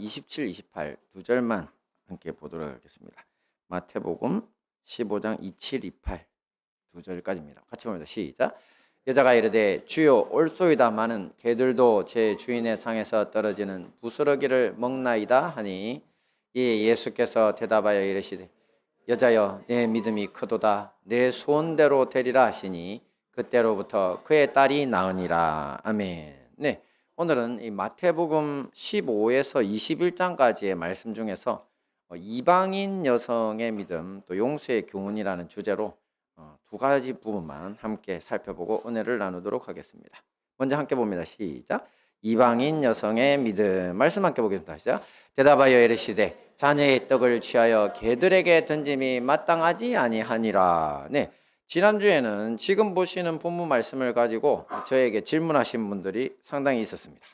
27, 28 두 절만 함께 보도록 하겠습니다. 마태복음 15장 27, 28 두 절까지입니다. 같이 봅니다. 시작. 여자가 이르되 주여 올소이다마는 개들도 제 주인의 상에서 떨어지는 부스러기를 먹나이다 하니 이에 예수께서 대답하여 이르시되 여자여 내 믿음이 크도다 내 소원대로 되리라 하시니 그때로부터 그의 딸이 나으니라. 아멘. 네, 오늘은 이 마태복음 15에서 21장까지의 말씀 중에서 이방인 여성의 믿음 또 용서의 교훈이라는 주제로 두 가지 부분만 함께 살펴보고 은혜를 나누도록 하겠습니다. 먼저 함께 봅니다. 시작. 이방인 여성의 믿음 말씀 함께 보겠습니다. 시작. 대답하여 이르시되 자녀의 떡을 취하여 개들에게 던짐이 마땅하지 아니하니라. 네, 지난주에는 지금 보시는 본문 말씀을 가지고 저에게 질문하신 분들이 상당히 있었습니다.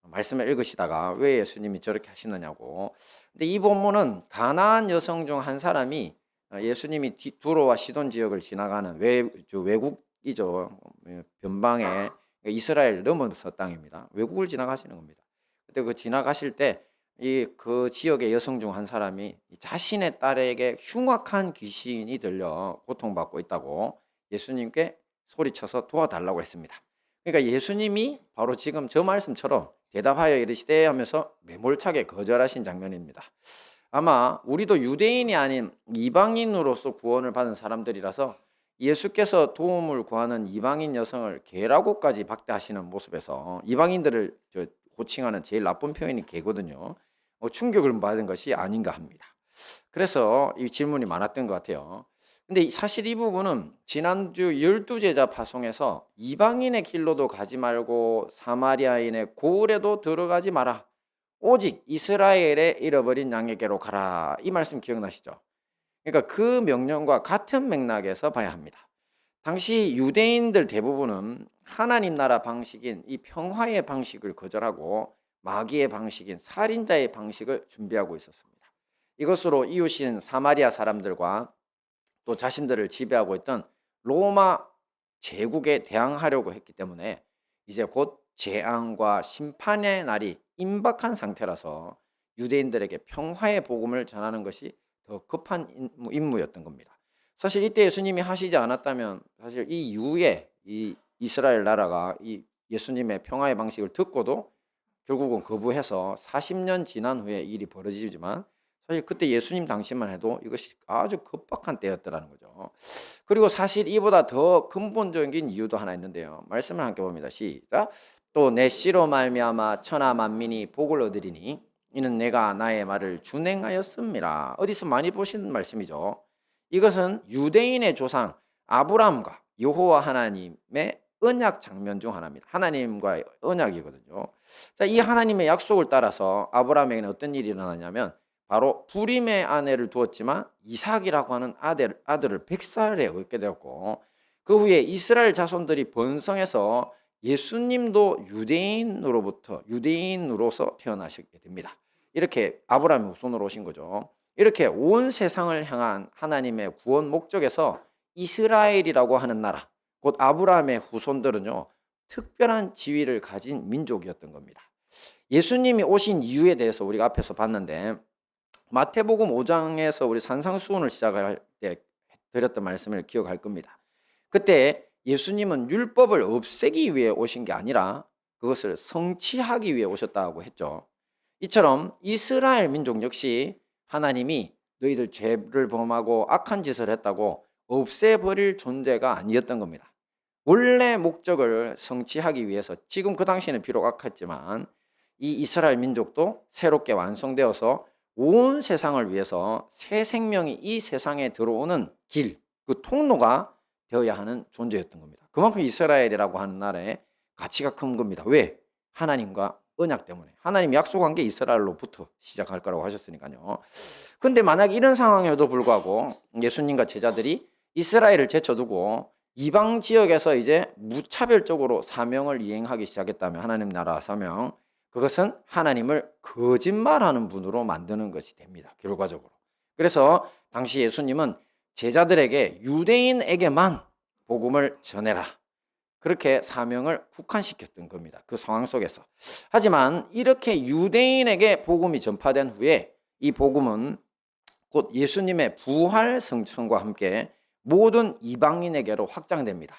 말씀을 읽으시다가 왜 예수님이 저렇게 하시느냐고. 근데 이 본문은 가나안 여성 중 한 사람이 예수님이 두로와 시돈 지역을 지나가는 외국이죠. 변방에 이스라엘 넘어서 땅입니다. 외국을 지나가시는 겁니다. 그때 그 지나가실 때 그 지역의 여성 중 한 사람이 자신의 딸에게 흉악한 귀신이 들려 고통받고 있다고 예수님께 소리쳐서 도와달라고 했습니다. 그러니까 예수님이 바로 지금 저 말씀처럼 대답하여 이르시되 하면서 매몰차게 거절하신 장면입니다. 아마 우리도 유대인이 아닌 이방인으로서 구원을 받은 사람들이라서 예수께서 도움을 구하는 이방인 여성을 개라고까지 박대하시는 모습에서 이방인들을 호칭하는 제일 나쁜 표현이 개거든요. 충격을 받은 것이 아닌가 합니다. 그래서 이 질문이 많았던 것 같아요. 근데 사실 이 부분은 지난주 12제자 파송에서 이방인의 길로도 가지 말고 사마리아인의 고을에도 들어가지 마라. 오직 이스라엘의 잃어버린 양에게로 가라. 이 말씀 기억나시죠? 그러니까 그 명령과 같은 맥락에서 봐야 합니다. 당시 유대인들 대부분은 하나님 나라 방식인 이 평화의 방식을 거절하고 마귀의 방식인 살인자의 방식을 준비하고 있었습니다. 이것으로 이웃인 사마리아 사람들과 또 자신들을 지배하고 있던 로마 제국에 대항하려고 했기 때문에 이제 곧 재앙과 심판의 날이 임박한 상태라서 유대인들에게 평화의 복음을 전하는 것이 더 급한 임무였던 겁니다. 사실 이때 예수님이 하시지 않았다면 사실 이 이후에 이 이스라엘 나라가 이 예수님의 평화의 방식을 듣고도 결국은 거부해서 40년 지난 후에 일이 벌어지지만 사실 그때 예수님 당시만 해도 이것이 아주 급박한 때였더라는 거죠. 그리고 사실 이보다 더 근본적인 이유도 하나 있는데요. 말씀을 함께 봅니다. 시작. 또 내 씨로 말미암아 천하 만민이 복을 얻으리니 이는 내가 나의 말을 준행하였음이라. 어디서 많이 보시는 말씀이죠. 이것은 유대인의 조상 아브라함과 여호와 하나님의 언약 장면 중 하나입니다. 하나님과의 언약이거든요. 자, 이 하나님의 약속을 따라서 아브라함에게는 어떤 일이 일어나냐면 바로 불임의 아내를 두었지만 이삭이라고 하는 아들을 100살에 얻게 되었고 그 후에 이스라엘 자손들이 번성해서 예수님도 유대인으로서 태어나시게 됩니다. 이렇게 아브라함의 후손으로 오신 거죠. 이렇게 온 세상을 향한 하나님의 구원 목적에서 이스라엘이라고 하는 나라, 곧 아브라함의 후손들은요, 특별한 지위를 가진 민족이었던 겁니다. 예수님이 오신 이유에 대해서 우리가 앞에서 봤는데 마태복음 5장에서 우리 산상수훈을 시작할 때 드렸던 말씀을 기억할 겁니다. 그때 예수님은 율법을 없애기 위해 오신 게 아니라 그것을 성취하기 위해 오셨다고 했죠. 이처럼 이스라엘 민족 역시 하나님이 너희들 죄를 범하고 악한 짓을 했다고 없애버릴 존재가 아니었던 겁니다. 원래 목적을 성취하기 위해서 지금 그 당시에는 비록 악했지만 이 이스라엘 민족도 새롭게 완성되어서 온 세상을 위해서 새 생명이 이 세상에 들어오는 길, 그 통로가 되어야 하는 존재였던 겁니다. 그만큼 이스라엘이라고 하는 나라의 가치가 큰 겁니다. 왜? 하나님과 언약 때문에. 하나님이 약속한 게 이스라엘로부터 시작할 거라고 하셨으니까요. 그런데 만약 이런 상황에도 불구하고 예수님과 제자들이 이스라엘을 제쳐두고 이방 지역에서 이제 무차별적으로 사명을 이행하기 시작했다면 하나님 나라 사명, 그것은 하나님을 거짓말하는 분으로 만드는 것이 됩니다. 결과적으로. 그래서 당시 예수님은 제자들에게 유대인에게만 복음을 전해라. 그렇게 사명을 국한시켰던 겁니다. 그 상황 속에서. 하지만 이렇게 유대인에게 복음이 전파된 후에 이 복음은 곧 예수님의 부활 승천과 함께 모든 이방인에게로 확장됩니다.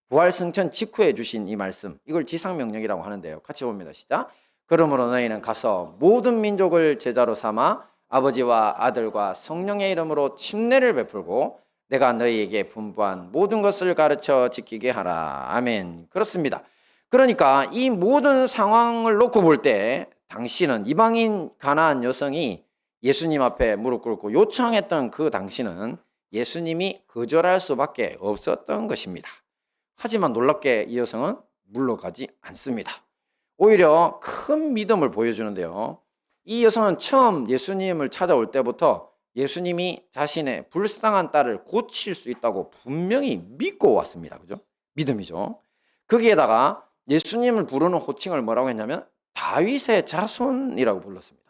부활 승천 직후에 주신 이 말씀, 이걸 지상명령이라고 하는데요. 같이 봅니다. 시작. 그러므로 너희는 가서 모든 민족을 제자로 삼아 아버지와 아들과 성령의 이름으로 침례를 베풀고 내가 너희에게 분부한 모든 것을 가르쳐 지키게 하라. 아멘. 그렇습니다. 그러니까 이 모든 상황을 놓고 볼 때 당시는 이방인 가나안 여성이 예수님 앞에 무릎 꿇고 요청했던 그 당시는 예수님이 거절할 수밖에 없었던 것입니다. 하지만 놀랍게 이 여성은 물러가지 않습니다. 오히려 큰 믿음을 보여주는데요. 이 여성은 처음 예수님을 찾아올 때부터 예수님이 자신의 불쌍한 딸을 고칠 수 있다고 분명히 믿고 왔습니다. 그죠? 믿음이죠. 거기에다가 예수님을 부르는 호칭을 뭐라고 했냐면 다윗의 자손이라고 불렀습니다.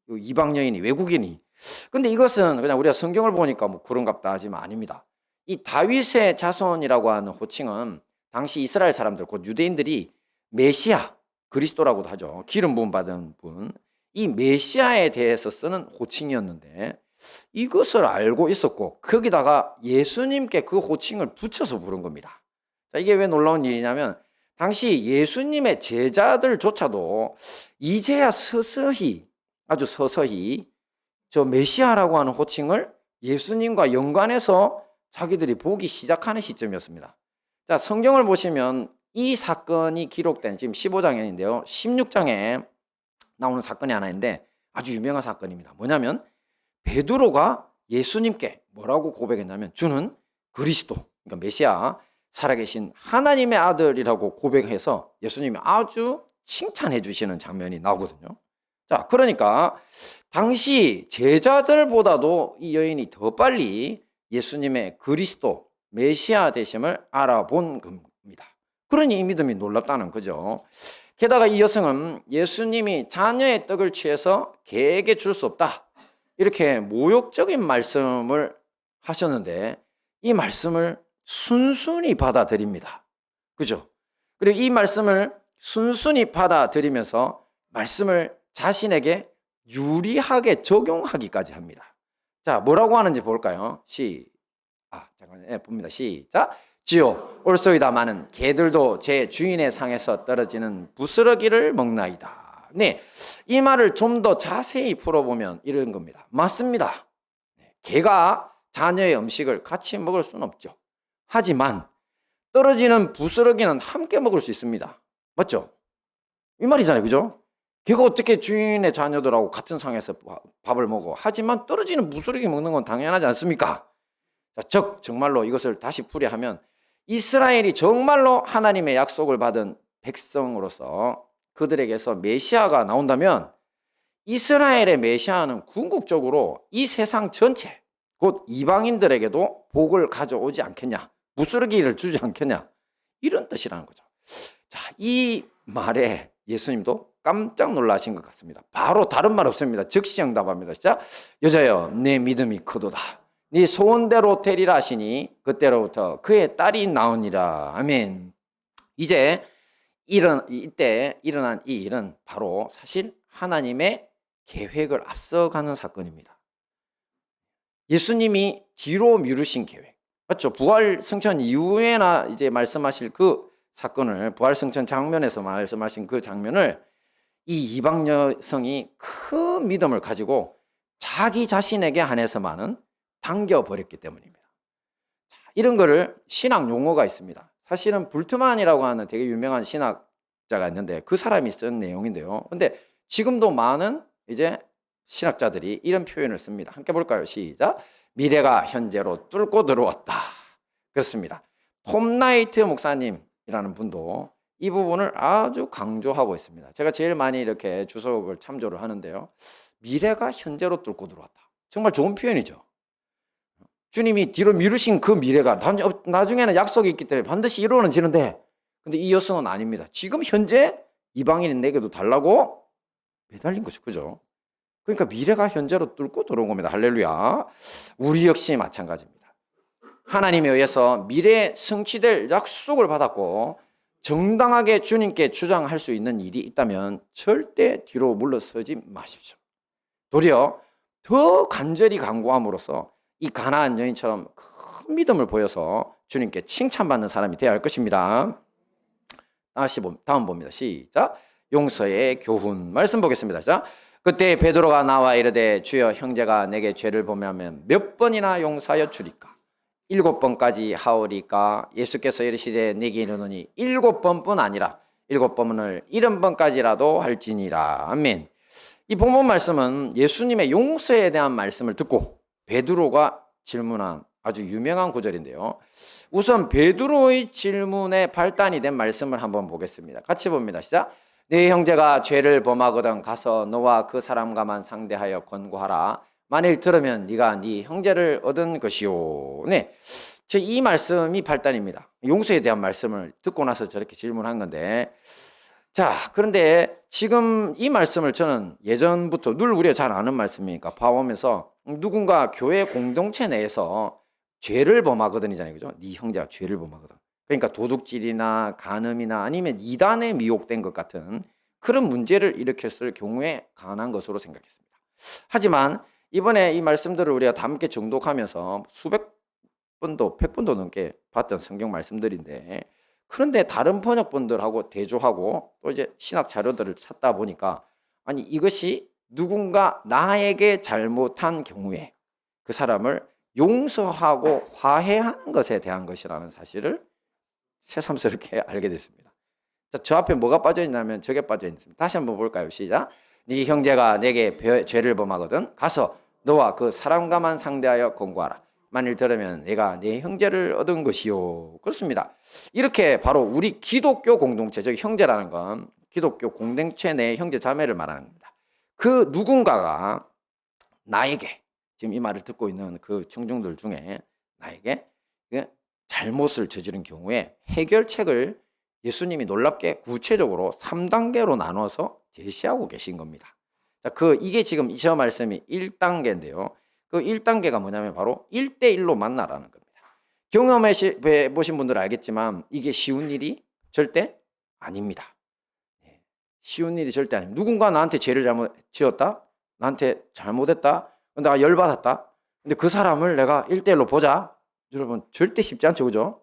이방 여인이, 외국인이. 근데 이것은 그냥 우리가 성경을 보니까 뭐 그런갑다 하지만 아닙니다. 이 다윗의 자손이라고 하는 호칭은 당시 이스라엘 사람들, 곧 유대인들이 메시아, 그리스도라고도 하죠. 기름 부음 받은 분. 이 메시아에 대해서 쓰는 호칭이었는데 이것을 알고 있었고 거기다가 예수님께 그 호칭을 붙여서 부른 겁니다. 자, 이게 왜 놀라운 일이냐면 당시 예수님의 제자들조차도 이제야 서서히, 아주 서서히 저 메시아라고 하는 호칭을 예수님과 연관해서 자기들이 보기 시작하는 시점이었습니다. 자, 성경을 보시면 이 사건이 기록된 지금 15장인데요. 16장에 나오는 사건이 하나 있는데 아주 유명한 사건입니다. 뭐냐면 베드로가 예수님께 뭐라고 고백했냐면 주는 그리스도, 그러니까 메시아, 살아계신 하나님의 아들이라고 고백해서 예수님이 아주 칭찬해 주시는 장면이 나오거든요. 자, 그러니까 당시 제자들보다도 이 여인이 더 빨리 예수님의 그리스도, 메시아 되심을 알아본 겁니다. 그러니 이 믿음이 놀랍다는 거죠. 게다가 이 여성은 예수님이 자녀의 떡을 취해서 개에게 줄 수 없다, 이렇게 모욕적인 말씀을 하셨는데 이 말씀을 순순히 받아들입니다. 그죠? 그리고 이 말씀을 순순히 받아들이면서 말씀을 자신에게 유리하게 적용하기까지 합니다. 자, 뭐라고 하는지 볼까요? 잠깐만요. 봅니다. 시작. 주여, 올소이다마는 개들도 제 주인의 상에서 떨어지는 부스러기를 먹나이다. 네, 이 말을 좀 더 자세히 풀어보면 이런 겁니다. 맞습니다. 개가 자녀의 음식을 같이 먹을 수는 없죠. 하지만 떨어지는 부스러기는 함께 먹을 수 있습니다. 맞죠? 이 말이잖아요. 그죠? 개가 어떻게 주인의 자녀들하고 같은 상에서 밥을 먹어? 하지만 떨어지는 부스러기 먹는 건 당연하지 않습니까? 자, 즉 정말로 이것을 다시 풀이하면 이스라엘이 정말로 하나님의 약속을 받은 백성으로서 그들에게서 메시아가 나온다면 이스라엘의 메시아는 궁극적으로 이 세상 전체, 곧 이방인들에게도 복을 가져오지 않겠냐, 부스러기를 주지 않겠냐, 이런 뜻이라는 거죠. 자, 이 말에 예수님도 깜짝 놀라신 것 같습니다. 바로 다른 말 없습니다. 즉시 응답합니다. 시작. 여자여, 내 믿음이 크도다. 네 소원대로 되리라 하시니 그때로부터 그의 딸이 나으니라. 아멘. 이제 이때 일어난 이 일은 바로 사실 하나님의 계획을 앞서가는 사건입니다. 예수님이 뒤로 미루신 계획, 맞죠? 부활 승천 이후에나 이제 말씀하실 그 사건을, 부활 승천 장면에서 말씀하신 그 장면을 이 이방 여성이 큰 믿음을 가지고 자기 자신에게 한해서만은 당겨버렸기 때문입니다. 자, 이런 거를 신학 용어가 있습니다. 사실은 불트만이라고 하는 되게 유명한 신학자가 있는데 그 사람이 쓴 내용인데요. 근데 지금도 많은 이제 신학자들이 이런 표현을 씁니다. 함께 볼까요? 시작. 미래가 현재로 뚫고 들어왔다. 그렇습니다. 톰 나이트 목사님이라는 분도 이 부분을 아주 강조하고 있습니다. 제가 제일 많이 이렇게 주석을 참조를 하는데요. 미래가 현재로 뚫고 들어왔다. 정말 좋은 표현이죠. 주님이 뒤로 미루신 그 미래가 나중에는 약속이 있기 때문에 반드시 이루어지는데, 근데 이 여성은 아닙니다. 지금 현재 이방인인 내게도 달라고 매달린 거죠. 그죠? 그러니까 미래가 현재로 뚫고 들어온 겁니다. 할렐루야. 우리 역시 마찬가지입니다. 하나님에 의해서 미래에 성취될 약속을 받았고 정당하게 주님께 주장할 수 있는 일이 있다면 절대 뒤로 물러서지 마십시오. 도리어 더 간절히 간구함으로써 이 가나안 여인처럼 큰 믿음을 보여서 주님께 칭찬받는 사람이 되어야 할 것입니다. 다음 봅니다. 시작. 용서의 교훈 말씀 보겠습니다. 자, 그때 베드로가 나와 이르되 주여 형제가 내게 죄를 범하면 몇 번이나 용서하여 주리까? 7번까지 하오리까? 예수께서 이르시되 내게 이르노니 7번뿐 아니라 7번을 70번까지라도 할지니라. 아멘. 이 본문 말씀은 예수님의 용서에 대한 말씀을 듣고 베드로가 질문한 아주 유명한 구절인데요. 우선 베드로의 질문에 발단이 된 말씀을 한번 보겠습니다. 같이 봅니다. 시작. 네 형제가 죄를 범하거든 가서 너와 그 사람과만 상대하여 권고하라. 만일 들으면 네가 네 형제를 얻은 것이요. 네, 이 말씀이 발단입니다. 용서에 대한 말씀을 듣고 나서 저렇게 질문한 건데, 자, 그런데 지금 이 말씀을 저는 예전부터 늘 우리가 잘 아는 말씀이니까 봐오면서 누군가 교회 공동체 내에서 죄를 범하거든이잖아요, 그죠? 네 형제가 죄를 범하거든. 그러니까 도둑질이나 간음이나 아니면 이단에 미혹된 것 같은 그런 문제를 일으켰을 경우에 가능한 것으로 생각했습니다. 하지만 이번에 이 말씀들을 우리가 다 함께 정독하면서 수백 번도 100번도 넘게 봤던 성경 말씀들인데, 그런데 다른 번역본들하고 대조하고 또 이제 신학 자료들을 찾다 보니까 아니 이것이 누군가 나에게 잘못한 경우에 그 사람을 용서하고 화해하는 것에 대한 것이라는 사실을 새삼스럽게 알게 됐습니다. 자, 저 앞에 뭐가 빠져 있냐면 저게 빠져 있습니다. 다시 한번 볼까요? 시작. 네 형제가 내게 죄를 범하거든 가서 너와 그 사람과만 상대하여 권고하라. 만일 들으면 내가 네 형제를 얻은 것이요. 그렇습니다. 이렇게 바로 우리 기독교 공동체, 즉 형제라는 건 기독교 공동체 내 형제 자매를 말하는 겁니다. 그 누군가가 나에게, 지금 이 말을 듣고 있는 그 청중들 중에 나에게 잘못을 저지른 경우에 해결책을 예수님이 놀랍게 구체적으로 3단계로 나눠서 제시하고 계신 겁니다. 자, 이게 지금 저 말씀이 1단계인데요. 그 1단계가 뭐냐면 바로 1대1로 만나라는 겁니다. 경험해 보신 분들은 알겠지만 이게 쉬운 일이 절대 아닙니다. 쉬운 일이 절대 아닙니다. 누군가 나한테 죄를 잘못 지었다? 나한테 잘못했다? 내가 열받았다? 근데 그 사람을 내가 1대1로 보자? 여러분 절대 쉽지 않죠, 그죠?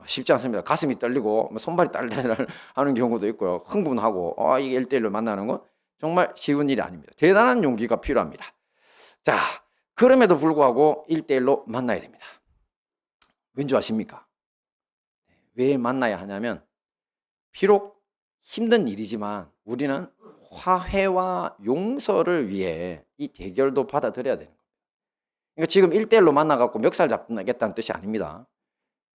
쉽지 않습니다. 가슴이 떨리고 손발이 딸딸 하는 경우도 있고요. 흥분하고 이게 1대1로 만나는 건 정말 쉬운 일이 아닙니다. 대단한 용기가 필요합니다. 자, 그럼에도 불구하고 1대1로 만나야 됩니다. 왠지 아십니까? 왜 만나야 하냐면 비록 힘든 일이지만 우리는 화해와 용서를 위해 이 대결도 받아들여야 되는 겁니다. 그러니까 지금 1대1로 만나갖고 멱살 잡겠다는 뜻이 아닙니다.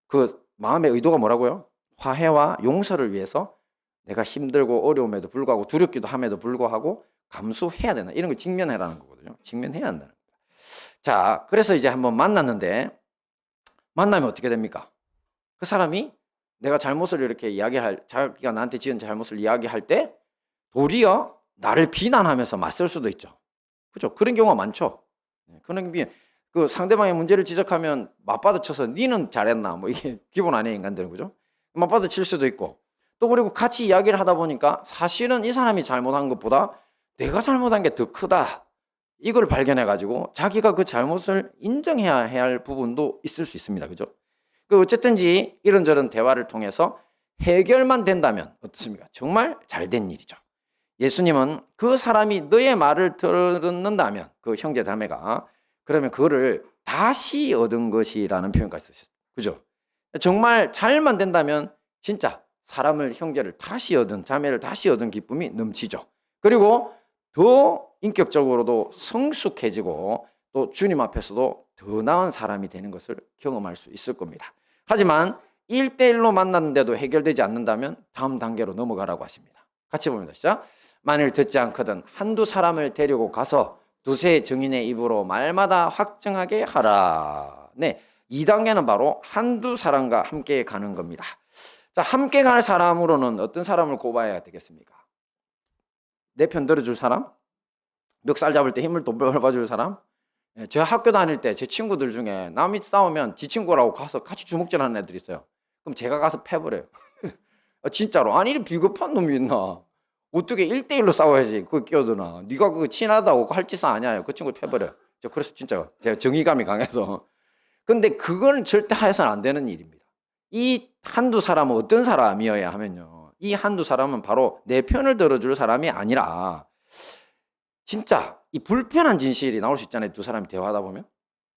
그 마음의 의도가 뭐라고요? 화해와 용서를 위해서 내가 힘들고 어려움에도 불구하고 두렵기도 함에도 불구하고 감수해야 되나, 이런 걸 직면해라는 거거든요. 직면해야 한다는 겁니다. 자, 그래서 이제 한번 만났는데 만나면 어떻게 됩니까? 그 사람이 내가 잘못을 이렇게 자기가 나한테 지은 잘못을 이야기할 때 도리어 나를 비난하면서 맞설 수도 있죠. 그죠? 그런 경우가 많죠. 그 상대방의 문제를 지적하면 맞받아쳐서 니는 잘했나 뭐 이게 기본 아니에요, 인간들은. 그죠? 맞받아칠 수도 있고, 또 그리고 같이 이야기를 하다 보니까 사실은 이 사람이 잘못한 것보다 내가 잘못한 게 더 크다, 이걸 발견해 가지고 자기가 그 잘못을 인정해야 할 부분도 있을 수 있습니다. 그죠? 어쨌든지 이런저런 대화를 통해서 해결만 된다면 어떻습니까? 정말 잘된 일이죠. 예수님은 그 사람이 너의 말을 듣는다면, 그 형제 자매가, 그러면 그거를 다시 얻은 것이라는 표현까지 쓰셨어요. 그죠? 정말 잘만 된다면 진짜 사람을, 형제를 다시 얻은, 자매를 다시 얻은 기쁨이 넘치죠. 그리고 더 인격적으로도 성숙해지고 또 주님 앞에서도 더 나은 사람이 되는 것을 경험할 수 있을 겁니다. 하지만 1대1로 만났는데도 해결되지 않는다면 다음 단계로 넘어가라고 하십니다. 같이 봅니다. 시작. 만일 듣지 않거든 한두 사람을 데리고 가서 두세 증인의 입으로 말마다 확증하게 하라. 네, 2단계는 바로 한두 사람과 함께 가는 겁니다. 자, 함께 갈 사람으로는 어떤 사람을 꼽아야 되겠습니까? 내 편 들어줄 사람? 멱살 잡을 때 힘을 돋궈줄 사람? 제가 학교 다닐 때 제 친구들 중에 남이 싸우면 지 친구라고 가서 같이 주먹질하는 애들이 있어요. 그럼 제가 가서 패버려요. 진짜로. 아니 이런 비겁한 놈이 있나. 어떻게 1대1로 싸워야지 그걸 끼어드나. 네가 그거 친하다고 할 짓은 아니야. 그 친구를 패버려요. 그래서 진짜 제가 정의감이 강해서. 근데 그건 절대 해서는 안 되는 일입니다. 이 한두 사람은 어떤 사람이어야 하면요. 이 한두 사람은 바로 내 편을 들어줄 사람이 아니라 진짜 이 불편한 진실이 나올 수 있잖아요. 두 사람이 대화하다 보면.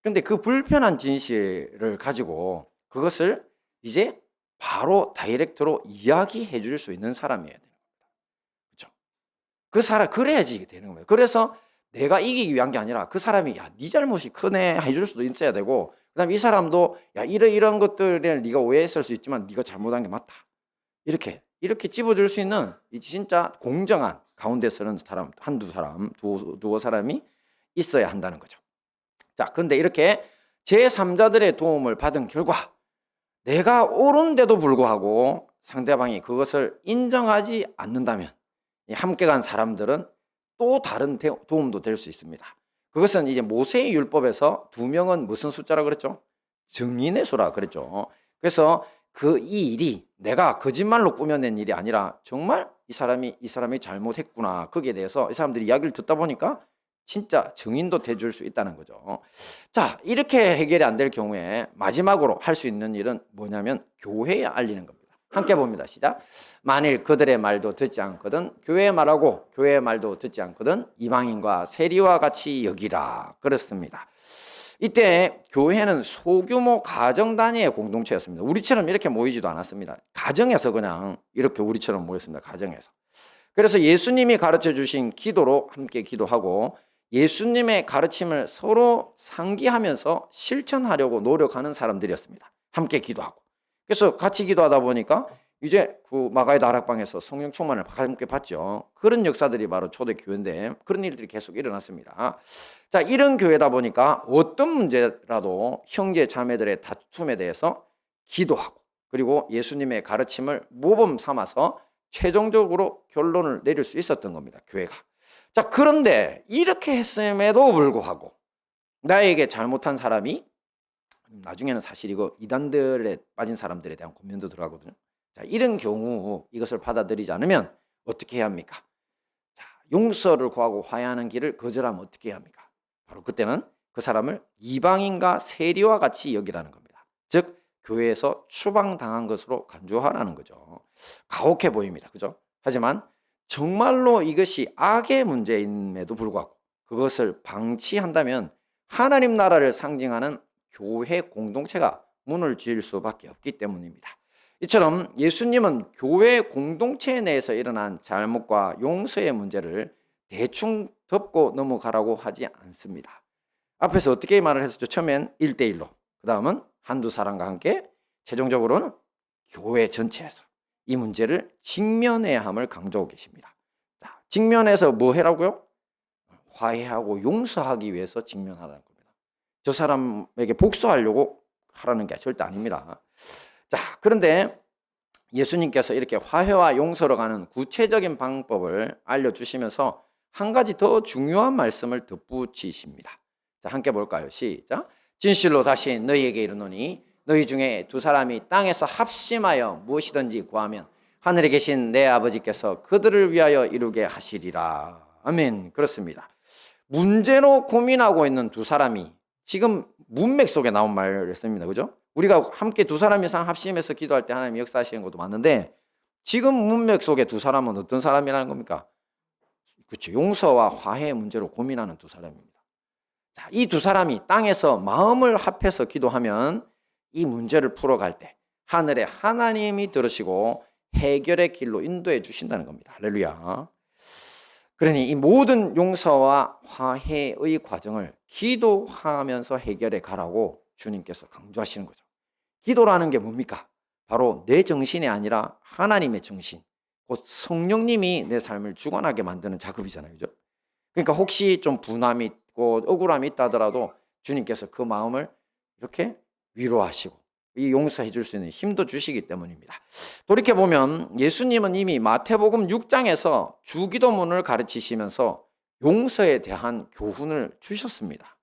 근데 그 불편한 진실을 가지고 그것을 이제 바로 다이렉트로 이야기해 줄 수 있는 사람이어야 되는 겁니다. 그렇죠? 그 사람 그래야지 되는 거예요. 그래서 내가 이기기 위한 게 아니라 그 사람이 야, 네 잘못이 크네 해줄 수도 있어야 되고 그다음에 이 사람도 야, 이런 것들을 네가 오해했을 수 있지만 네가 잘못한 게 맞다. 이렇게 찝어줄 수 있는 이 진짜 공정한 가운데 서는 사람 한두 사람, 두어 사람이 있어야 한다는 거죠. 자, 근데 이렇게 제3자들의 도움을 받은 결과 내가 옳은데도 불구하고 상대방이 그것을 인정하지 않는다면 함께 간 사람들은 또 다른 도움도 될 수 있습니다. 그것은 이제 모세의 율법에서 2명은 무슨 숫자라 그랬죠? 증인의 수라 그랬죠. 그래서 이 일이 내가 거짓말로 꾸며낸 일이 아니라 정말 이 사람이 잘못했구나. 거기에 대해서 이 사람들이 이야기를 듣다 보니까 진짜 증인도 돼줄 수 있다는 거죠. 자, 이렇게 해결이 안 될 경우에 마지막으로 할 수 있는 일은 뭐냐면 교회에 알리는 겁니다. 함께 봅니다. 시작. 만일 그들의 말도 듣지 않거든 교회의 말하고 교회의 말도 듣지 않거든 이방인과 세리와 같이 여기라. 그렇습니다. 이때 교회는 소규모 가정 단위의 공동체였습니다. 우리처럼 이렇게 모이지도 않았습니다. 가정에서 그냥 이렇게 우리처럼 모였습니다. 가정에서. 그래서 예수님이 가르쳐 주신 기도로 함께 기도하고 예수님의 가르침을 서로 상기하면서 실천하려고 노력하는 사람들이었습니다. 함께 기도하고. 그래서 같이 기도하다 보니까 이제 그 마가의 다락방에서 성령 충만을 함께 받죠. 그런 역사들이 바로 초대 교회인데 그런 일들이 계속 일어났습니다. 자, 이런 교회다 보니까 어떤 문제라도 형제 자매들의 다툼에 대해서 기도하고 그리고 예수님의 가르침을 모범 삼아서 최종적으로 결론을 내릴 수 있었던 겁니다. 교회가. 자, 그런데 이렇게 했음에도 불구하고 나에게 잘못한 사람이 나중에는 사실 이거 이단들에 빠진 사람들에 대한 고민도 들어가거든요. 자, 이런 경우 이것을 받아들이지 않으면 어떻게 해야 합니까? 자, 용서를 구하고 화해하는 길을 거절하면 어떻게 해야 합니까? 바로 그때는 그 사람을 이방인과 세리와 같이 여기라는 겁니다. 즉 교회에서 추방당한 것으로 간주하라는 거죠. 가혹해 보입니다. 그죠? 하지만 정말로 이것이 악의 문제임에도 불구하고 그것을 방치한다면 하나님 나라를 상징하는 교회 공동체가 문을 지을 수밖에 없기 때문입니다. 이처럼 예수님은 교회 공동체 내에서 일어난 잘못과 용서의 문제를 대충 덮고 넘어가라고 하지 않습니다. 앞에서 어떻게 말을 했었죠? 처음엔 1대1로, 그 다음은 한두 사람과 함께, 최종적으로는 교회 전체에서 이 문제를 직면해야 함을 강조하고 계십니다. 자, 직면해서 뭐 해라고요? 화해하고 용서하기 위해서 직면하라는 겁니다. 저 사람에게 복수하려고 하라는 게 절대 아닙니다. 자, 그런데 예수님께서 이렇게 화해와 용서로 가는 구체적인 방법을 알려주시면서 한 가지 더 중요한 말씀을 덧붙이십니다. 자, 함께 볼까요? 시작. 진실로 다시 너희에게 이르노니 너희 중에 두 사람이 땅에서 합심하여 무엇이든지 구하면 하늘에 계신 내 아버지께서 그들을 위하여 이루게 하시리라. 아멘. 그렇습니다. 문제로 고민하고 있는 두 사람이 지금 문맥 속에 나온 말이었습니다. 그죠? 우리가 함께 두 사람 이상 합심해서 기도할 때 하나님이 역사하시는 것도 맞는데 지금 문맥 속에 두 사람은 어떤 사람이라는 겁니까? 그렇죠. 용서와 화해의 문제로 고민하는 두 사람입니다. 자, 이 두 사람이 땅에서 마음을 합해서 기도하면 이 문제를 풀어갈 때 하늘에 하나님이 들으시고 해결의 길로 인도해 주신다는 겁니다. 할렐루야. 그러니 이 모든 용서와 화해의 과정을 기도하면서 해결해 가라고 주님께서 강조하시는 거죠. 기도라는 게 뭡니까? 바로 내 정신이 아니라 하나님의 정신, 곧 성령님이 내 삶을 주관하게 만드는 작업이잖아요. 그죠? 그러니까 혹시 좀 분함이 있고 억울함이 있다 하더라도 주님께서 그 마음을 이렇게 위로하시고 이 용서해 줄 수 있는 힘도 주시기 때문입니다. 돌이켜보면 예수님은 이미 마태복음 6장에서 주기도문을 가르치시면서 용서에 대한 교훈을 주셨습니다.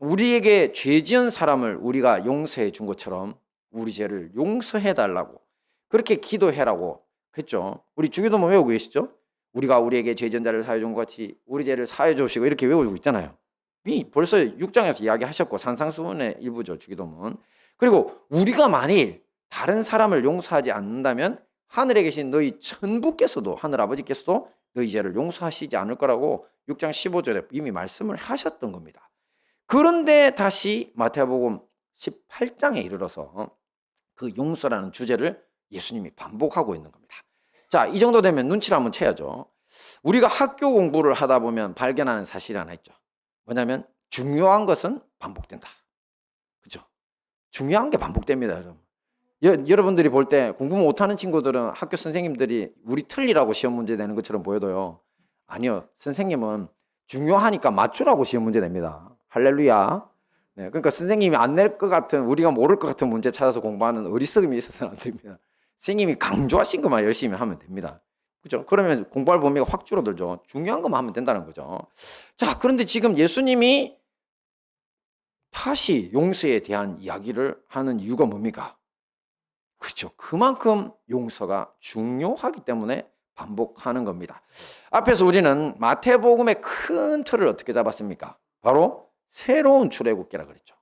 우리에게 죄 지은 사람을 우리가 용서해 준 것처럼 우리 죄를 용서해 달라고 그렇게 기도해라고 했죠. 우리 주기도문 외우고 계시죠? 우리가 우리에게 죄 지은 자를 사해 준 것 같이 우리 죄를 사해 주시고 이렇게 외우고 있잖아요. 이 벌써 6장에서 이야기하셨고 산상수훈의 일부죠, 주기도문. 그리고 우리가 만일 다른 사람을 용서하지 않는다면 하늘에 계신 너희 천부께서도 하늘 아버지께서도 너희 죄를 용서하시지 않을 거라고 6장 15절에 이미 말씀을 하셨던 겁니다. 그런데 다시 마태복음 18장에 이르러서 그 용서라는 주제를 예수님이 반복하고 있는 겁니다. 자, 이 정도 되면 눈치를 한번 채야죠. 우리가 학교 공부를 하다 보면 발견하는 사실이 하나 있죠. 뭐냐면 중요한 것은 반복된다. 그죠? 중요한 게 반복됩니다, 여러분. 여러분들이 볼 때 공부 못하는 친구들은 학교 선생님들이 우리 틀리라고 시험 문제 내는 것처럼 보여도요. 아니요. 선생님은 중요하니까 맞추라고 시험 문제 냅니다. 할렐루야. 네, 그러니까 선생님이 안 낼 것 같은 우리가 모를 것 같은 문제 찾아서 공부하는 어리석음이 있어서는 안 됩니다. 선생님이 강조하신 것만 열심히 하면 됩니다. 그죠? 그러면 공부할 범위가 확 줄어들죠. 중요한 것만 하면 된다는 거죠. 자, 그런데 지금 예수님이 다시 용서에 대한 이야기를 하는 이유가 뭡니까? 그렇죠. 그만큼 용서가 중요하기 때문에 반복하는 겁니다. 앞에서 우리는 마태복음의 큰 틀을 어떻게 잡았습니까? 바로 새로운 출애굽기라 그랬죠.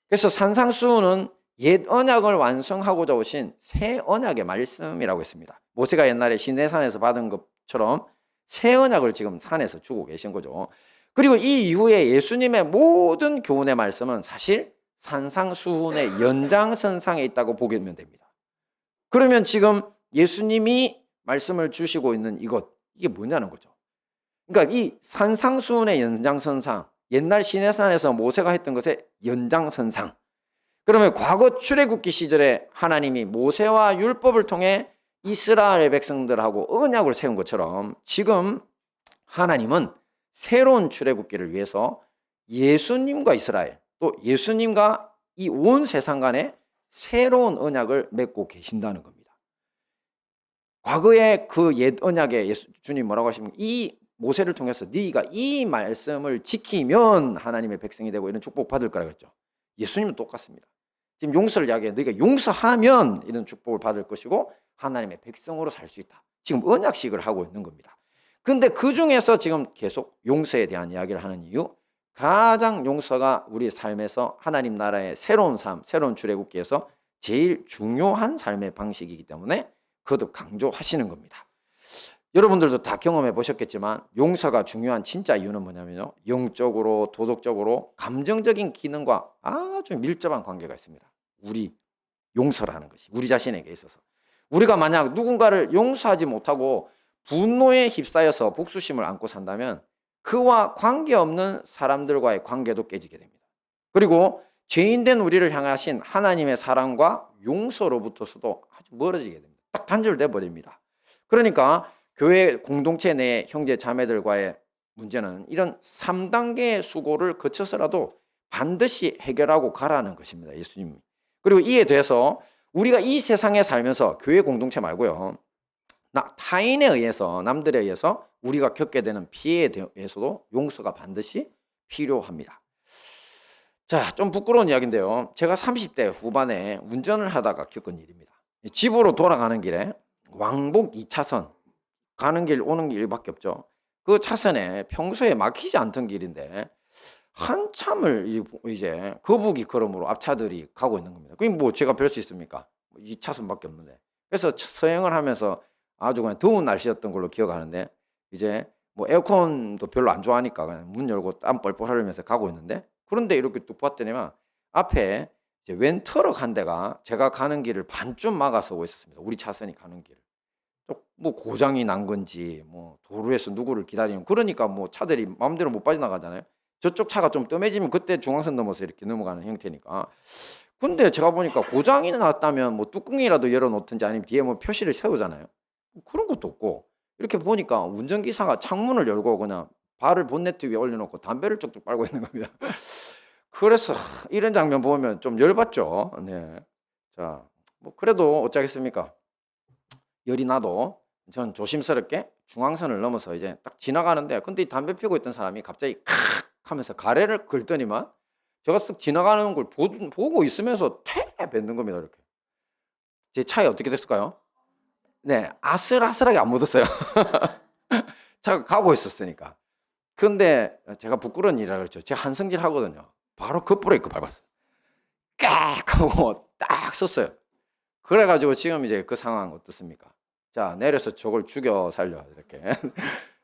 그래서 산상수훈은 옛 언약을 완성하고자 오신 새 언약의 말씀이라고 했습니다. 모세가 옛날에 시내산에서 받은 것처럼 새 언약을 지금 산에서 주고 계신 거죠. 그리고 이 이후에 예수님의 모든 교훈의 말씀은 사실 산상수훈의 연장선상에 있다고 보면 됩니다. 그러면 지금 예수님이 말씀을 주시고 있는 이게 뭐냐는 거죠. 그러니까 이 산상수훈의 연장선상, 옛날 시내산에서 모세가 했던 것의 연장선상. 그러면 과거 출애굽기 시절에 하나님이 모세와 율법을 통해 이스라엘 백성들하고 언약을 세운 것처럼 지금 하나님은 새로운 출애굽기를 위해서 예수님과 이스라엘, 또 예수님과 이 온 세상 간에 새로운 언약을 맺고 계신다는 겁니다. 과거에 그 옛 언약에 주님 뭐라고 하십니까? 이 모세를 통해서 네가 이 말씀을 지키면 하나님의 백성이 되고 이런 축복 받을 거라 그랬죠. 예수님은 똑같습니다. 지금 용서를 이야기해. 네가 용서하면 이런 축복을 받을 것이고 하나님의 백성으로 살 수 있다. 지금 언약식을 하고 있는 겁니다. 근데 그 중에서 지금 계속 용서에 대한 이야기를 하는 이유, 가장 용서가 우리 삶에서 하나님 나라의 새로운 삶, 새로운 출애굽기에서 제일 중요한 삶의 방식이기 때문에 거듭 강조하시는 겁니다. 여러분들도 다 경험해 보셨겠지만 용서가 중요한 진짜 이유는 뭐냐면요, 영적으로, 도덕적으로, 감정적인 기능과 아주 밀접한 관계가 있습니다. 우리 용서라는 것이 우리 자신에게 있어서 우리가 만약 누군가를 용서하지 못하고 분노에 휩싸여서 복수심을 안고 산다면 그와 관계없는 사람들과의 관계도 깨지게 됩니다. 그리고 죄인된 우리를 향하신 하나님의 사랑과 용서로부터서도 아주 멀어지게 됩니다. 딱 단절돼 버립니다. 그러니까 교회 공동체 내 형제 자매들과의 문제는 이런 3단계의 수고를 거쳐서라도 반드시 해결하고 가라는 것입니다. 예수님이. 그리고 이에 대해서 우리가 이 세상에 살면서 교회 공동체 말고요, 타인에 의해서, 남들에 의해서 우리가 겪게 되는 피해에 대해서도 용서가 반드시 필요합니다. 자, 좀 부끄러운 이야기인데요, 제가 30대 후반에 운전을 하다가 겪은 일입니다. 집으로 돌아가는 길에 왕복 2차선 가는 길 오는 길밖에 없죠. 그 차선에 평소에 막히지 않던 길인데 한참을 이제 거북이 걸음으로 앞차들이 가고 있는 겁니다. 그게 뭐 제가 별 수 있습니까? 2차선밖에 없는데. 그래서 서행을 하면서 아주 그냥 더운 날씨였던 걸로 기억하는데, 이제 뭐 에어컨도 별로 안 좋아하니까 그냥 문 열고 땀 뻘뻘 흘리면서 가고 있는데, 그런데 이렇게 뚝 봤더니만 앞에 이제 웬 트럭 한 대가 제가 가는 길을 반쯤 막아서고 있었습니다. 우리 차선이 가는 길을. 뭐 고장이 난 건지 뭐 도로에서 누구를 기다리는, 그러니까 뭐 차들이 마음대로 못 빠져나가잖아요. 저쪽 차가 좀 뜸해지면 그때 중앙선 넘어서 이렇게 넘어가는 형태니까. 근데 제가 보니까 고장이 났다면 뭐 뚜껑이라도 열어놓든지 아니면 뒤에 뭐 표시를 세우잖아요. 그런 것도 없고, 이렇게 보니까 운전기사가 창문을 열고 그냥 발을 본네트 위에 올려놓고 담배를 쪽쪽 빨고 있는 겁니다. 그래서 이런 장면 보면 좀 열받죠. 네. 자, 뭐 그래도 어쩌겠습니까? 열이 나도 전 조심스럽게 중앙선을 넘어서 이제 딱 지나가는데, 근데 이 담배 피우고 있던 사람이 갑자기 칵 하면서 가래를 긁더니만 제가 쓱 지나가는 걸 보고 있으면서 퇴 뱉는 겁니다. 이렇게. 제 차에 어떻게 됐을까요? 네, 아슬아슬하게 안 묻었어요. 차가 가고 있었으니까. 근데 제가 부끄러운 일이라 그랬죠. 제가 한성질 하거든요. 바로 급브레이크 밟았어요. 깍 하고 딱 섰어요. 그래가지고 지금 이제 그 상황 어떻습니까? 자, 내려서 저걸 죽여 살려 이렇게.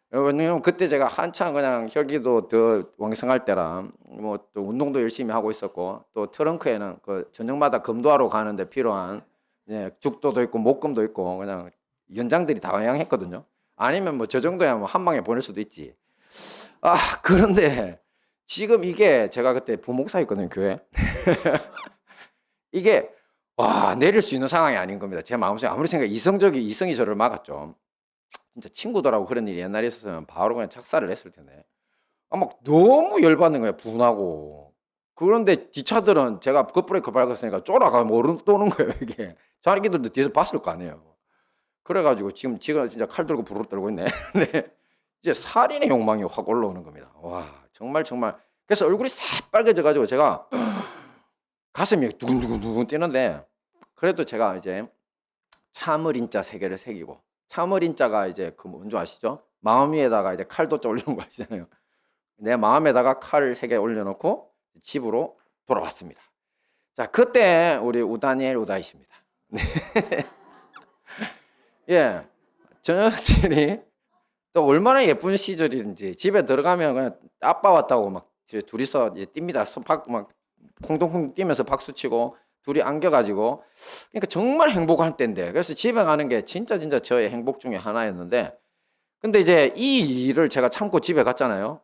왜냐면 그때 제가 한창 그냥 혈기도 더 왕성할 때라 뭐 또 운동도 열심히 하고 있었고 또 트렁크에는 그 저녁마다 검도하러 가는데 필요한 죽도도 있고 목금도 있고 그냥 연장들이 다양했거든요. 아니면 뭐 저 정도야 뭐 한 방에 보낼 수도 있지. 그런데 지금 이게 제가 그때 부목사였거든요, 교회. 이게 와, 내릴 수 있는 상황이 아닌 겁니다. 제 마음속에 아무리 생각 이성이 저를 막았죠. 진짜 친구들하고 그런 일이 옛날에 있었으면 바로 그냥 착살을 했을 텐데. 막 너무 열받는 거예요, 분하고. 그런데 뒷차들은 제가 급브레이크 밟았으니까 쫄아가 모르는 거예요, 이게. 자기들도 뒤에서 봤을 거 아니에요. 그래가지고 지금 지가 진짜 칼 들고 부르르 떨고 있네. 네. 이제 살인의 욕망이 확 올라오는 겁니다. 와, 정말. 그래서 얼굴이 새빨개져가지고 제가 가슴이 두근두근 뛰는데 그래도 제가 이제 참을인자 3개를 새기고 참을인자가 이제 그 뭔지 아시죠? 마음 위에다가 이제 칼도 올려놓은 거 아시잖아요. 내 마음에다가 칼을 3개 올려놓고 집으로 돌아왔습니다. 자, 그때 우리 우다니엘 우다이십니다. 네. 예, 저녁들이 또 얼마나 예쁜 시절인지 집에 들어가면 그냥 아빠 왔다고 막 둘이서 뜁니다. 막 콩동콩 뛰면서 박수 치고 둘이 안겨가지고 그러니까 정말 행복할 때인데 그래서 집에 가는 게 진짜 저의 행복 중에 하나였는데 근데 이제 이 일을 제가 참고 집에 갔잖아요.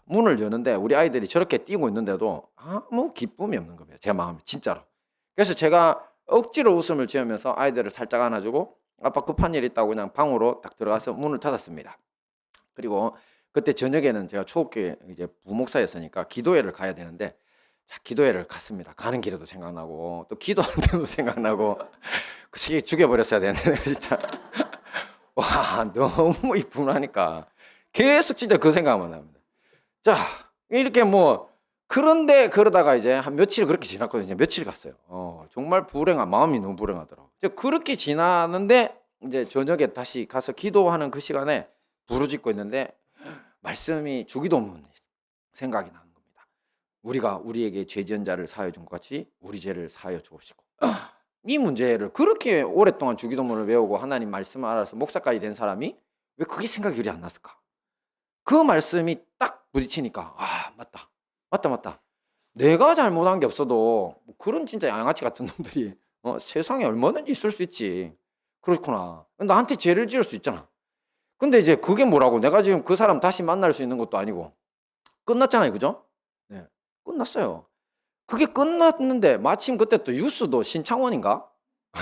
문을 여는데 우리 아이들이 저렇게 뛰고 있는데도 아무 기쁨이 없는 겁니다. 제 마음이 진짜로. 그래서 제가 억지로 웃음을 지으면서 아이들을 살짝 안아주고 아빠 급한 일 있다고 그냥 방으로 딱 들어가서 문을 닫았습니다. 그리고 그때 저녁에는 제가 초급교회 이제 부목사였으니까 기도회를 가야 되는데 자, 기도회를 갔습니다. 가는 길에도 생각나고 또 기도하는 데도 생각나고 그 시기 죽여버렸어야 되는데 진짜 와 너무 분하니까 계속 진짜 그 생각만 납니다. 자 이렇게 뭐 그런데 그러다가 이제 한 며칠 그렇게 지났거든요. 며칠 갔어요. 정말 마음이 너무 불행하더라고요. 그렇게 지나는데 이제 저녁에 다시 가서 기도하는 그 시간에 부르짖고 있는데 말씀이 주기도문 생각이 나는 겁니다. 우리가 우리에게 죄 지은 자를 사하여 준 것 같이 우리 죄를 사하여 주옵시고 이 문제를 그렇게 오랫동안 주기도문을 외우고 하나님 말씀을 알아서 목사까지 된 사람이 왜 그게 생각이 그리 안 났을까? 그 말씀이 딱 부딪히니까 맞다. 내가 잘못한 게 없어도 뭐 그런 진짜 양아치 같은 놈들이 세상에 얼마든지 있을 수 있지. 그렇구나. 나한테 죄를 지을 수 있잖아. 근데 이제 그게 뭐라고 내가 지금 그 사람 다시 만날 수 있는 것도 아니고 끝났잖아요. 그죠? 네. 끝났어요. 그게 끝났는데 마침 그때 또 뉴스도 신창원인가?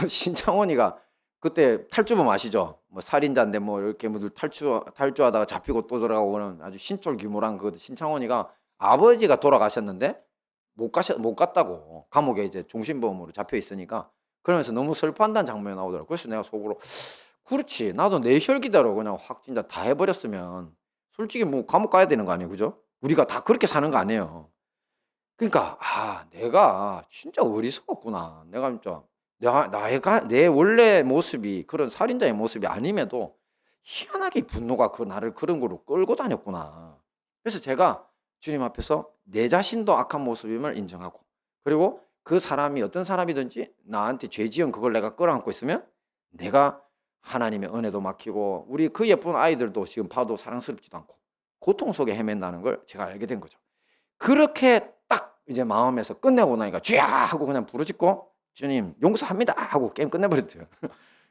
신창원이가 그때 탈주범 아시죠? 뭐 살인자인데 뭐 이렇게 뭐 탈주하다가 잡히고 또 돌아오는 아주 신쫄 규모란 그 신창원이가 아버지가 돌아가셨는데 못 갔다고 감옥에 이제 종신보험으로 잡혀 있으니까 그러면서 너무 슬퍼한다는 장면이 나오더라고. 그래서 내가 속으로 그렇지 나도 내 혈기대로 그냥 확 진짜 다 해버렸으면 솔직히 뭐 감옥 가야 되는 거 아니에요, 그죠? 우리가 다 그렇게 사는 거 아니에요. 그러니까 내가 진짜 어리석었구나. 내가 진짜 내 원래 모습이 그런 살인자의 모습이 아님에도 희한하게 분노가 나를 그런 거로 끌고 다녔구나. 그래서 제가 주님 앞에서 내 자신도 악한 모습임을 인정하고 그리고 그 사람이 어떤 사람이든지 나한테 죄 지은 그걸 내가 끌어안고 있으면 내가 하나님의 은혜도 막히고 우리 그 예쁜 아이들도 지금 봐도 사랑스럽지도 않고 고통 속에 헤맨다는 걸 제가 알게 된 거죠. 그렇게 딱 이제 마음에서 끝내고 나니까 쥐야 하고 그냥 부르짖고 주님 용서합니다 하고 게임 끝내버렸대요.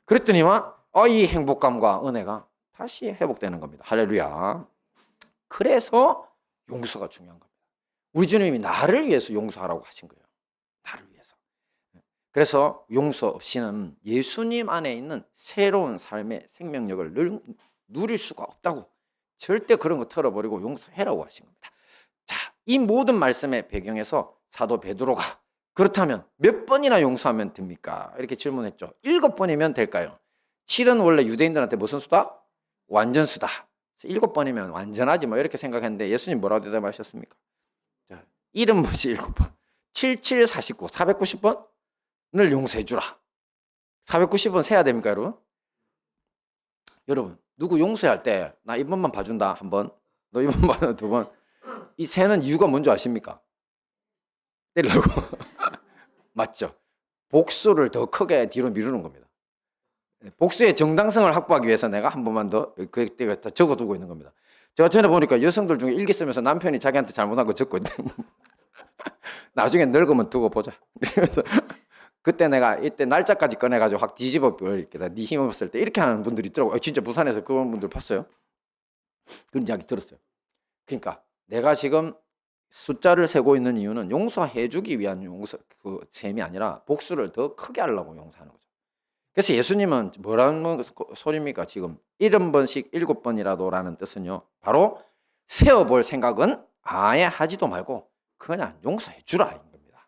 그랬더니만 이 행복감과 은혜가 다시 회복되는 겁니다. 할렐루야. 그래서 용서가 중요한 겁니다. 우리 주님이 나를 위해서 용서하라고 하신 거예요. 나를 위해서. 그래서 용서 없이는 예수님 안에 있는 새로운 삶의 생명력을 누릴 수가 없다고 절대 그런 거 털어버리고 용서해라고 하신 겁니다. 자, 이 모든 말씀의 배경에서 사도 베드로가 그렇다면 몇 번이나 용서하면 됩니까? 이렇게 질문했죠. 7번이면 될까요? 7은 원래 유대인들한테 무슨 수다? 완전수다. 7번이면 완전하지 뭐 이렇게 생각했는데 예수님 뭐라고 대답하셨습니까? 자, 70번씩 7번. 7749 490번을 용서해 주라. 490번 세야 됩니까, 여러분? 여러분, 누구 용서할 때 나 이번만 봐준다 한 번, 너 이번 봐준다 두 번. 이 세는 이유가 뭔지 아십니까? 때리려고. 맞죠? 복수를 더 크게 뒤로 미루는 겁니다. 복수의 정당성을 확보하기 위해서 내가 한 번만 더 그때가 적어두고 있는 겁니다. 제가 전에 보니까 여성들 중에 일기 쓰면서 남편이 자기한테 잘못한 거 적고 있대요. 나중에 늙으면 두고 보자. 그래서 그때 내가 이때 날짜까지 꺼내가지고 확 뒤집어 이렇게 네 힘 없을 때 이렇게 하는 분들이 있더라고요. 진짜 부산에서 그런 분들 봤어요. 그런 이야기 들었어요. 그러니까 내가 지금 숫자를 세고 있는 이유는 용서해주기 위한 용서 그 셈이 아니라 복수를 더 크게 하려고 용서하는 거죠. 그래서 예수님은 뭐라는 소리입니까? 지금 70번씩 7번이라도라는 뜻은요, 바로 세어볼 생각은 아예 하지도 말고 그냥 용서해 주라 인 겁니다.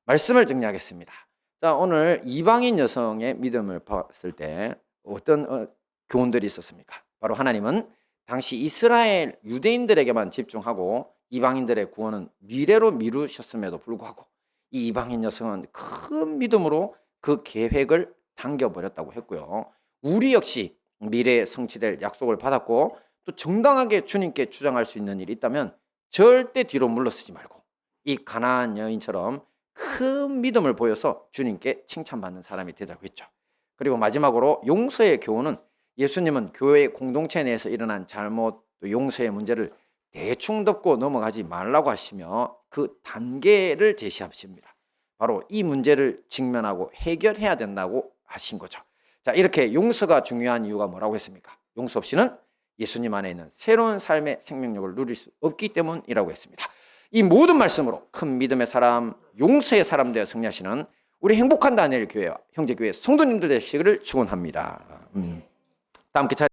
말씀을 정리하겠습니다. 자, 오늘 이방인 여성의 믿음을 봤을 때 어떤 교훈들이 있었습니까? 바로 하나님은 당시 이스라엘 유대인들에게만 집중하고 이방인들의 구원은 미래로 미루셨음에도 불구하고 이 이방인 여성은 큰 믿음으로 그 계획을 당겨버렸다고 했고요. 우리 역시 미래에 성취될 약속을 받았고 또 정당하게 주님께 주장할 수 있는 일이 있다면 절대 뒤로 물러서지 말고 이 가나안 여인처럼 큰 믿음을 보여서 주님께 칭찬받는 사람이 되자고 했죠. 그리고 마지막으로 용서의 교훈은 예수님은 교회 공동체 내에서 일어난 잘못, 또 용서의 문제를 대충 덮고 넘어가지 말라고 하시며 그 단계를 제시하십니다. 바로 이 문제를 직면하고 해결해야 된다고 하신 거죠. 자, 이렇게 용서가 중요한 이유가 뭐라고 했습니까? 용서 없이는 예수님 안에 있는 새로운 삶의 생명력을 누릴 수 없기 때문이라고 했습니다. 이 모든 말씀으로 큰 믿음의 사람, 용서의 사람 되어 승리하시는 우리 행복한 다니엘 교회와 형제교회 성도님들 되시기를 축원합니다. 다음 기차